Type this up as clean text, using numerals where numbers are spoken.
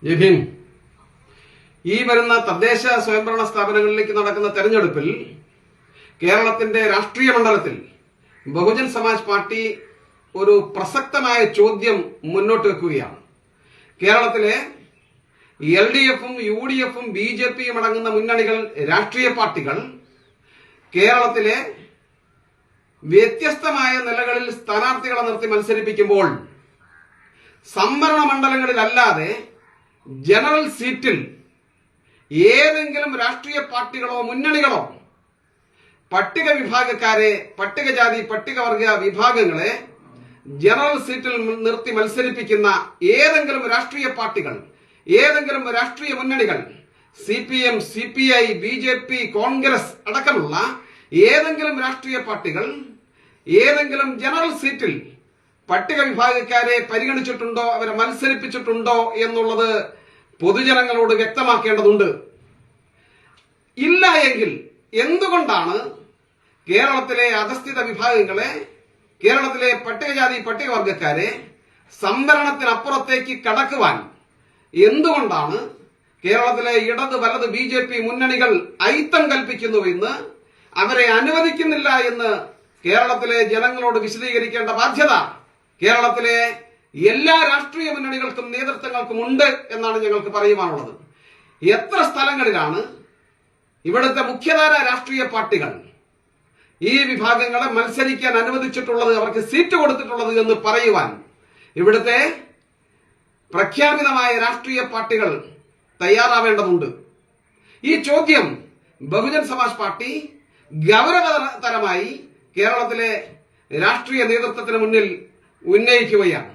ജയ്ഹിൻ, ഈ വരുന്ന തദ്ദേശ സ്വയംഭരണ സ്ഥാപനങ്ങളിലേക്ക് നടക്കുന്ന തെരഞ്ഞെടുപ്പിൽ കേരളത്തിന്റെ രാഷ്ട്രീയ മണ്ഡലത്തിൽ ബഹുജൻ സമാജ് പാർട്ടി ഒരു പ്രസക്തമായ ചോദ്യം മുന്നോട്ട് വെക്കുകയാണ്. കേരളത്തിലെ LDFും UDFും BJPയും അടങ്ങുന്ന മുന്നണികൾ, രാഷ്ട്രീയ പാർട്ടികൾ കേരളത്തിലെ വ്യത്യസ്തമായ നിലകളിൽ സ്ഥാനാർത്ഥികളെ നിർത്തി മത്സരിപ്പിക്കുമ്പോൾ സംവരണ മണ്ഡലങ്ങളിലല്ലാതെ ജനറൽ സീറ്റിൽ ഏതെങ്കിലും രാഷ്ട്രീയ പാർട്ടികളോ മുന്നണികളോ പട്ടിക വിഭാഗക്കാരെ, പട്ടികജാതി പട്ടികവർഗ വിഭാഗങ്ങളെ ജനറൽ സീറ്റിൽ നിർത്തി മത്സരിപ്പിക്കുന്ന ഏതെങ്കിലും രാഷ്ട്രീയ പാർട്ടികൾ, ഏതെങ്കിലും രാഷ്ട്രീയ മുന്നണികൾ, CPM, CPI, BJP, കോൺഗ്രസ് അടക്കമുള്ള ഏതെങ്കിലും രാഷ്ട്രീയ പാർട്ടികൾ ഏതെങ്കിലും ജനറൽ സീറ്റിൽ പട്ടിക വിഭാഗക്കാരെ പരിഗണിച്ചിട്ടുണ്ടോ, അവരെ മത്സരിപ്പിച്ചിട്ടുണ്ടോ എന്നുള്ളത് പൊതുജനങ്ങളോട് വ്യക്തമാക്കേണ്ടതുണ്ട്. ഇല്ല എങ്കിൽ എന്തുകൊണ്ടാണ് കേരളത്തിലെ അധസ്ഥിത വിഭാഗങ്ങളെ, കേരളത്തിലെ പട്ടികജാതി പട്ടികവർഗക്കാരെ സംവരണത്തിനപ്പുറത്തേക്ക് കടക്കുവാൻ എന്തുകൊണ്ടാണ് കേരളത്തിലെ ഇടത് വലത് BJP മുന്നണികൾ അയിത്തം കൽപ്പിക്കുന്നുവെന്ന്, അവരെ അനുവദിക്കുന്നില്ല എന്ന് കേരളത്തിലെ ജനങ്ങളോട് വിശദീകരിക്കേണ്ട ബാധ്യത കേരളത്തിലെ എല്ലാ രാഷ്ട്രീയ മുന്നണികൾക്കും നേതൃത്വങ്ങൾക്കും ഉണ്ട് എന്നാണ് ഞങ്ങൾക്ക് പറയുവാനുള്ളത്. എത്ര സ്ഥലങ്ങളിലാണ് ഇവിടുത്തെ മുഖ്യധാര രാഷ്ട്രീയ പാർട്ടികൾ ഈ വിഭാഗങ്ങളെ മത്സരിക്കാൻ അനുവദിച്ചിട്ടുള്ളത്, അവർക്ക് സീറ്റ് കൊടുത്തിട്ടുള്ളത് എന്ന് പറയുവാൻ ഇവിടുത്തെ പ്രഖ്യാപിതമായ രാഷ്ട്രീയ പാർട്ടികൾ തയ്യാറാവേണ്ടതുണ്ട്. ഈ ചോദ്യം ബഹുജൻ സമാജ് പാർട്ടി ഗൗരവതരമായി കേരളത്തിലെ രാഷ്ട്രീയ നേതൃത്വത്തിന് മുന്നിൽ ഉന്നയിക്കുകയാണ്.